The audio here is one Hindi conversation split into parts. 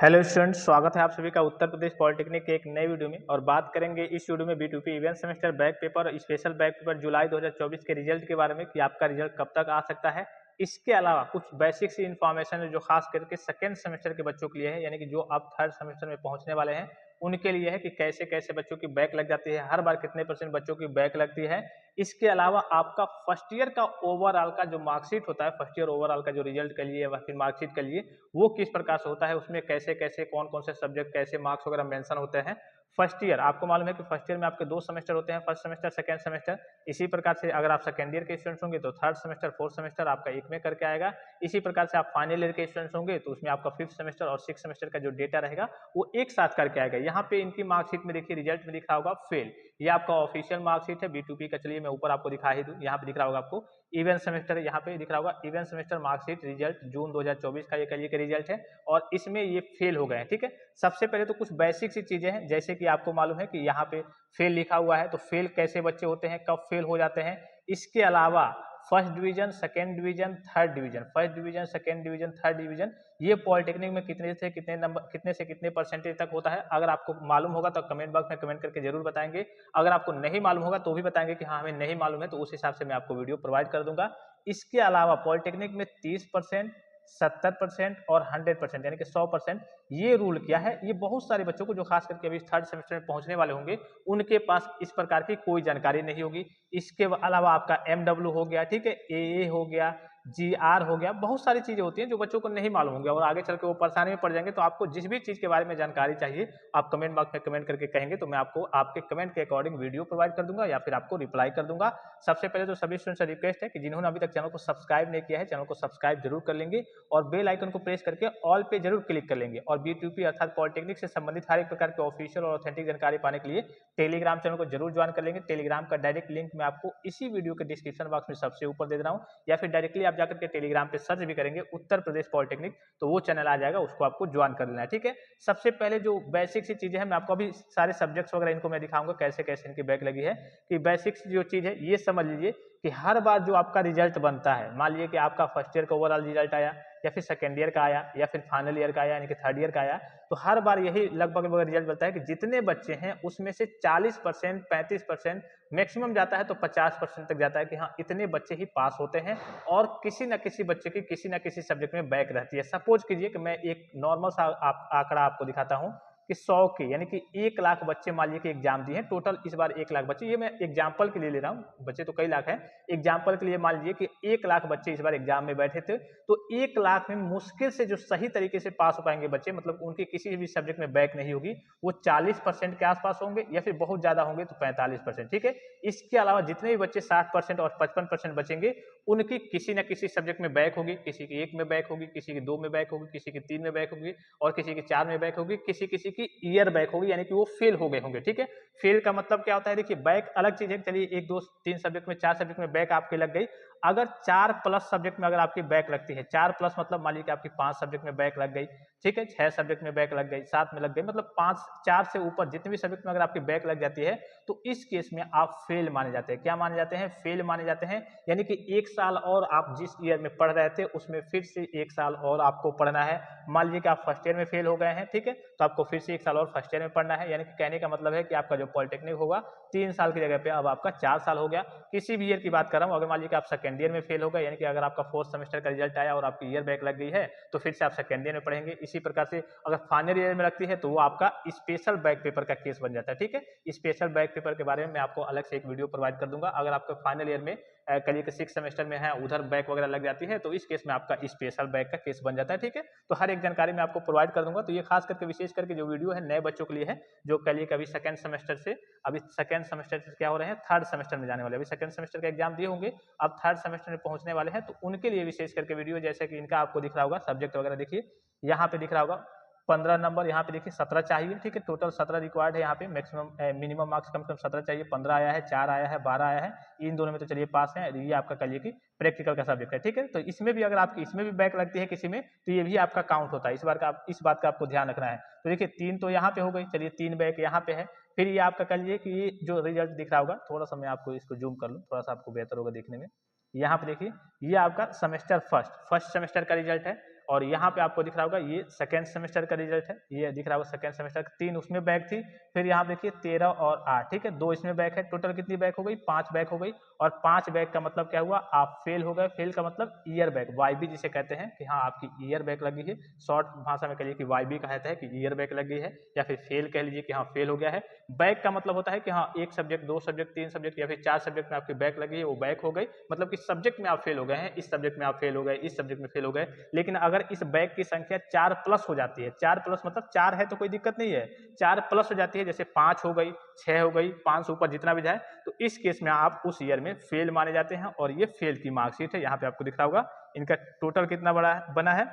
हेलो स्टूडेंट्स, स्वागत है आप सभी का उत्तर प्रदेश पॉलिटेक्निक के एक नए वीडियो में। और बात करेंगे इस वीडियो में B2P event semester back paper और स्पेशल बैक पेपर जुलाई 2024 के रिजल्ट के बारे में कि आपका रिजल्ट कब तक आ सकता है। इसके अलावा कुछ बेसिक सी इन्फॉर्मेशन है जो खास करके सेकेंड सेमेस्टर के बच्चों के लिए है, यानी कि जो अब थर्ड सेमेस्टर में पहुंचने वाले हैं उनके लिए है कि कैसे कैसे बच्चों की बैक लग जाती है, हर बार कितने परसेंट बच्चों की बैक लगती है। इसके अलावा आपका फर्स्ट ईयर का ओवरऑल का जो मार्कशीट होता है, फर्स्ट ईयर ओवरऑल का जो रिजल्ट के लिए या फिर मार्कशीट के लिए, वो किस प्रकार से होता है, उसमें कैसे कैसे कौन कौन से सब्जेक्ट कैसे मार्क्स वगैरह मेंशन होते हैं। फर्स्ट ईयर आपको मालूम है कि फर्स्ट ईयर में आपके 2 सेमेस्टर होते हैं, फर्स्ट सेमेस्टर सेकंड सेमेस्टर। इसी प्रकार से अगर आप सेकंड ईयर के स्टूडेंट्स होंगे तो थर्ड सेमेस्टर फोर्थ सेमेस्टर आपका एक में करके आएगा। इसी प्रकार से आप फाइनल ईयर के स्टूडेंट्स होंगे तो उसमें आपका फिफ्थ सेमेस्टर और सिक्स सेमेस्टर का जो डेटा रहेगा वो एक साथ करके आएगा। यहाँ पे इनकी मार्कशीट में देखिए, रिजल्ट में दिख रहा होगा फेल, ये आपका ऑफिशियल मार्कशीट है B2P का। चलिए मैं ऊपर आपको दिखा ही दूं, यहाँ पे दिख रहा होगा आपको इवेंट सेमेस्टर, यहाँ पे दिख रहा होगा इवेंट सेमेस्टर मार्कशीट रिजल्ट जून 2024 का ये कल का रिजल्ट है और इसमें ये फेल हो गए हैं। ठीक है, सबसे पहले तो कुछ बेसिक सी चीजें हैं, जैसे कि आपको मालूम है कि यहाँ पे फेल लिखा हुआ है, तो फेल कैसे बच्चे होते हैं, कब फेल हो जाते हैं। इसके अलावा first division, second division, third division, first division, second division, third division, ये पॉलिटेक्निक में कितने से कितने नंबर, कितने से कितने परसेंटेज तक होता है। अगर आपको मालूम होगा तो कमेंट बॉक्स में कमेंट करके जरूर बताएंगे। अगर आपको नहीं मालूम होगा तो भी बताएंगे कि हाँ हमें नहीं मालूम है, तो उस हिसाब से मैं आपको वीडियो प्रोवाइड कर दूंगा। इसके अलावा पॉलिटेक्निक में 30%, 70% और 100% यानी कि 100% ये रूल किया है। ये बहुत सारे बच्चों को जो खास करके अभी थर्ड सेमेस्टर में पहुंचने वाले होंगे उनके पास इस प्रकार की कोई जानकारी नहीं होगी। इसके अलावा आपका MW हो गया, ठीक है, AA हो गया, GR हो गया, बहुत सारी चीजें होती हैं जो बच्चों को नहीं मालूम होंगे और आगे चल के वो परेशानी में पड़ जाएंगे। तो आपको जिस भी चीज के बारे में जानकारी चाहिए आप कमेंट बॉक्स में कमेंट करके कहेंगे तो मैं आपको आपके कमेंट के अकॉर्डिंग वीडियो प्रोवाइड कर दूंगा या फिर आपको रिप्लाई कर दूंगा। सबसे पहले तो सभी स्टूडेंट्स से रिक्वेस्ट है कि जिन्होंने अभी तक चैनल को सब्सक्राइब नहीं किया है चैनल को सब्सक्राइब जरूर कर लेंगे और बेल आइकन को प्रेस करके ऑल पे जरूर क्लिक कर लेंगे। और B2P अर्थात पॉलिटेक्निक से संबंधित हर एक प्रकार के ऑफिशियल और ऑथेंटिक जानकारी पाने के लिए टेलीग्राम चैनल को जरूर ज्वाइन कर लेंगे। टेलीग्राम का डायरेक्ट लिंक मैं आपको इसी वीडियो के डिस्क्रिप्शन बॉक्स में सबसे ऊपर दे रहा हूँ, या फिर डायरेक्टली आप जाकर के टेलीग्राम पे सर्च भी करेंगे उत्तर प्रदेश पॉलिटेक्निक तो वो चैनल आ जाएगा, उसको आपको ज्वाइन कर लेना है। ठीक है, सबसे पहले जो बेसिक सी चीजें हैं मैं आपको अभी सारे सब्जेक्ट्स वगैरह इनको मैं दिखाऊंगा कैसे कैसे इनकी बैक लगी है। कि बेसिक्स जो चीज है ये समझ लीजिए कि हर बार जो आपका रिजल्ट बनता है, मान लीजिए कि आपका फर्स्ट ईयर का ओवरऑल रिजल्ट आया या फिर सेकेंड ईयर का आया या फिर फाइनल ईयर का आया यानी कि थर्ड ईयर का आया, तो हर बार यही लगभग रिजल्ट बनता है कि जितने बच्चे हैं उसमें से 40%, 35%, मैक्सिमम जाता है तो 50% तक जाता है कि हाँ इतने बच्चे ही पास होते हैं और किसी न किसी बच्चे की किसी न किसी सब्जेक्ट में बैक रहती है। सपोज कीजिए कि मैं एक नॉर्मल सा आंकड़ा आपको दिखाता हूँ कि 100 के यानी कि 1 लाख बच्चे मान लीजिए कि एग्जाम दिए हैं टोटल इस बार 1 लाख बच्चे, ये मैं एग्जाम्पल के लिए ले रहा हूँ, बच्चे तो कई लाख हैं, एग्जाम्पल के लिए मान लीजिए कि 1 लाख बच्चे इस बार एग्जाम में बैठे थे। तो 1 लाख में मुश्किल से जो सही तरीके से पास हो पाएंगे बच्चे, मतलब उनके किसी भी सब्जेक्ट में बैक नहीं होगी, वो 40% के आसपास होंगे या फिर बहुत ज्यादा होंगे तो 45%। ठीक है, इसके अलावा जितने भी बच्चे 60% और 55% बचेंगे उनकी किसी न किसी सब्जेक्ट में बैक होगी, किसी की 1 में बैक होगी, किसी की 2 में बैक होगी, किसी की 3 में बैक होगी और किसी की 4 में बैक होगी, किसी किसी की ईयर बैक होगी यानी कि वो फेल हो गए होंगे। ठीक है, फेल का मतलब क्या होता है, देखिए बैक अलग चीज है, चलिए 1 2 3 सब्जेक्ट में 4 सब्जेक्ट में बैक आपके लग गई। अगर 4+ सब्जेक्ट में अगर आपकी बैक लगती है, 4+ मतलब मान लीजिए कि आपकी 5 सब्जेक्ट में बैक लग गई, ठीक है, 6 सब्जेक्ट में बैक लग गई, 7 में लग गई, मतलब 5 4 से ऊपर जितने भी सब्जेक्ट में अगर आपकी बैक लग जाती है तो इस केस में आप फेल माने जाते हैं। क्या माने जाते हैं? फेल माने जाते हैं, यानी कि 1 साल और आप जिस ईयर में पढ़ रहे थे उसमें फिर से 1 साल और आपको पढ़ना है। मान लीजिए कि आप फर्स्ट ईयर में फेल हो गए हैं, ठीक है, तो आपको फिर से 1 साल और फर्स्ट ईयर में पढ़ना है, यानी कि कहने का मतलब है कि आपका जो पॉलिटेक्निक होगा 3 साल की जगह पे अब आपका 4 साल हो गया। किसी भी ईयर की बात कर रहा हूँ, अगर मान लीजिए कि आप सेकंड ईयर में फेल हो गए, यानी कि अगर आपका फोर्थ सेमेस्टर का रिजल्ट आया और आपकी ईयर बैक लग गई है तो फिर से आप सेकंड ईयर में पढ़ेंगे। इसी प्रकार से अगर फाइनल ईयर में लगती है तो वो आपका स्पेशल बैक पेपर का केस बन जाता है। ठीक है, स्पेशल बैक पेपर के बारे में मैं आपको अलग से एक वीडियो प्रोवाइड कर दूंगा। अगर आपका फाइनल ईयर में करिए कि 6 सेमेस्टर में है उधर बैक वगैरह लग जाती है तो इस केस में आपका स्पेशल बैक का केस बन जाता है। ठीक है, तो हर एक जानकारी मैं आपको प्रोवाइड कर दूंगा। तो ये खास करके विशेष करके जो वीडियो है नए बच्चों के लिए है, जो कल कभी सेकंड सेमेस्टर से अभी सेकंड सेमेस्टर से क्या हो रहे हैं, थर्ड सेमेस्टर में जाने वाले, अभी सेकंड सेमेस्टर का एग्जाम दिए होंगे अब थर्ड सेमेस्टर में पहुंचने वाले हैं, तो उनके लिए विशेष करके वीडियो, जैसे कि इनका आपको दिख रहा होगा सब्जेक्ट वगैरह, देखिए यहाँ पे दिख रहा होगा 15 नंबर, यहाँ पे देखिए 17 चाहिए। ठीक है, टोटल 17 रिक्वायर्ड है, यहाँ पे मैक्सिमम मिनिमम मार्क्स कम से कम 17 चाहिए, 15 आया है, 4 आया है, 12 आया है, इन दोनों में तो चलिए पास है। ये आपका कहिए कि प्रैक्टिकल का सब्जेक्ट है। ठीक है, तो इसमें भी अगर आपकी इसमें भी बैक लगती है किसी में तो ये भी आपका काउंट होता है। इस बात का आपको ध्यान रखना है। तो देखिए 3 तो यहाँ पे हो गई, चलिए 3 बैक यहाँ पे है। फिर ये आपका कह लीजिए कि ये जो रिजल्ट दिख रहा होगा, थोड़ा सा मैं आपको इसको जूम कर लूँ, थोड़ा सा आपको बेहतर होगा देखने में। यहाँ पे देखिए ये आपका सेमेस्टर फर्स्ट सेमेस्टर का रिजल्ट है और यहाँ पे आपको दिख रहा होगा ये सेकेंड सेमेस्टर का रिजल्ट है, ये दिख रहा होगा सेकेंड सेमेस्टर का, 3 उसमें बैक थी। फिर यहाँ देखिए 13 और 8, ठीक है, 2 इसमें बैक है, टोटल कितनी बैक हो गई, 5 बैक हो गई। और 5 बैक का मतलब क्या हुआ, आप फेल हो गए। फेल का मतलब ईयर बैक, वाईबी जिसे कहते हैं कि हाँ आपकी ईयर बैक लगी है, शॉर्ट भाषा में कहिए कि वाईबी कहता है कि ईयर बैक लगी है, या फिर फेल कह लीजिए कि हाँ फेल हो गया है। बैक का मतलब होता है कि हाँ 1 सब्जेक्ट, 2 सब्जेक्ट, 3 सब्जेक्ट या फिर 4 सब्जेक्ट में आपकी बैक लगी है, वो बैक हो गई, मतलब कि सब्जेक्ट में आप फेल हो गए हैं, इस सब्जेक्ट में आप फेल हो गए, इस सब्जेक्ट में फेल हो गए। लेकिन अगर इस बैक की संख्या 4 प्लस हो जाती है, 4 प्लस मतलब 4 है तो कोई दिक्कत नहीं है, 4 प्लस हो जाती है, जैसे 5 हो गई, 6 हो गई, 5 से ऊपर जितना भी जाए, तो इस केस में आप उस ईयर में फेल माने जाते हैं। और ये फेल की मार्कशीट है, यहाँ पे आपको दिख रहा होगा इनका टोटल कितना बना है,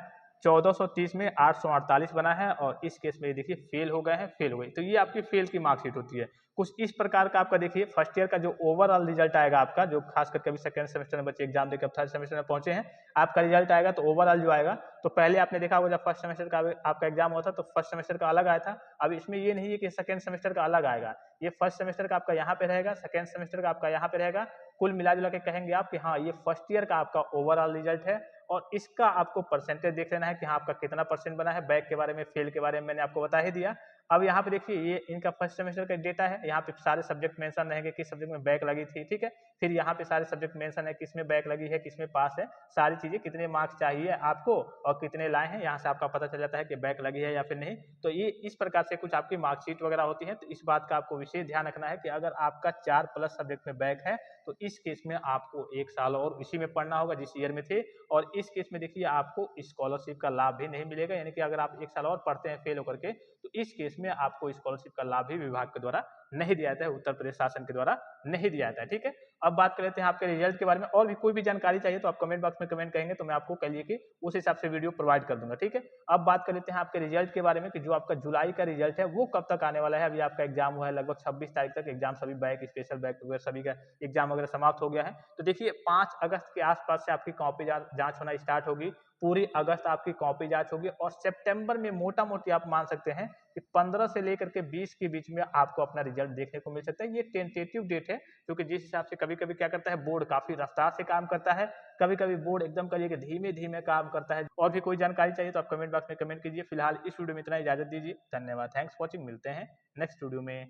1430 में 848 बना है। और इस केस में देखिए फेल हो गए हैं, फेल हो गई, तो ये आपकी फेल की मार्कशीट होती है। कुछ इस प्रकार का आपका देखिए फर्स्ट ईयर का जो ओवरऑल रिजल्ट आएगा आपका, जो खास करके अभी सेकंड सेमेस्टर में बच्चे एग्जाम देकर थर्ड सेमेस्टर में पहुंचे हैं, आपका रिजल्ट आएगा तो ओवरऑल जो आएगा, तो पहले आपने देखा होगा जब फर्स्ट सेमेस्टर का आपका एग्जाम हुआ था तो फर्स्ट सेमेस्टर का अलग आया था। अब इसमें ये नहीं है कि सेकंड सेमेस्टर का अलग आएगा, ये फर्स्ट सेमेस्टर का आपका यहाँ पे रहेगा, सेकंड सेमेस्टर का आपका यहाँ पे रहेगा। कुल मिला जुला के कहेंगे आप कि हाँ ये फर्स्ट ईयर का आपका ओवरऑल रिजल्ट है। और इसका आपको परसेंटेज देख लेना है कि हाँ आपका कितना परसेंट बना है। बैक के बारे में, फेल के बारे में मैंने आपको बता ही दिया। अब यहाँ पे देखिए ये इनका फर्स्ट सेमेस्टर का डेटा है, यहाँ पे सारे सब्जेक्ट मेंशन रहेंगे किस सब्जेक्ट में बैक लगी थी, ठीक है। फिर यहाँ पे सारे सब्जेक्ट मेंशन है किस में बैक लगी है, किस में पास है, सारी चीजें, कितने मार्क्स चाहिए आपको और कितने लाए हैं, यहाँ से आपका पता चल जाता है कि बैक लगी है या फिर नहीं। तो ये इस प्रकार से कुछ आपकी मार्कशीट वगैरह होती है। तो इस बात का आपको विशेष ध्यान रखना है कि अगर आपका 4 प्लस सब्जेक्ट में बैक है तो इस केस में आपको 1 साल और इसी में पढ़ना होगा जिस ईयर में थे। और इस केस में देखिए आपको स्कॉलरशिप का लाभ भी नहीं मिलेगा, यानी कि अगर आप 1 साल और पढ़ते हैं फेल होकर के, तो इस केस में आपको स्कॉलरशिप का लाभ भी विभाग के द्वारा नहीं दिया जाता है, उत्तर प्रदेश शासन के द्वारा नहीं दिया जाता है, ठीक है। अब बात कर लेते हैं आपके रिजल्ट के बारे में। और भी कोई भी जानकारी चाहिए तो आप कमेंट बॉक्स में कमेंट करेंगे तो मैं आपको कह लिए कि उस हिसाब से वीडियो प्रोवाइड कर दूंगा, ठीक है। अब बात कर लेते हैं आपके रिजल्ट के बारे में कि जो आपका जुलाई का रिजल्ट है वो कब तक आने वाला है। अभी आपका एग्जाम हुआ है लगभग 26 तारीख तक, एग्जाम सभी बैक, स्पेशल बैक वगैरह सभी का एग्जाम वगैरह समाप्त हो गया है। तो देखिए 5 अगस्त के आसपास से आपकी कॉपी जांच होना स्टार्ट होगी, पूरी अगस्त आपकी कॉपी जांच होगी। और सितंबर में मोटा मोटी आप मान सकते हैं कि 15 से लेकर के 20 के बीच में आपको अपना रिजल्ट देखने को मिल सकता है। ये टेंटेटिव डेट है, क्योंकि जिस हिसाब से कभी कभी क्या करता है बोर्ड काफी रफ्तार से काम करता है, कभी कभी बोर्ड एकदम करिए कि धीमे धीमे काम करता है। और भी कोई जानकारी चाहिए तो आप कमेंट बॉक्स में कमेंट कीजिए। फिलहाल इस वीडियो में इतना, इजाजत दीजिए, धन्यवाद, थैंक्स फॉर वॉचिंग, मिलते हैं नेक्स्ट वीडियो में।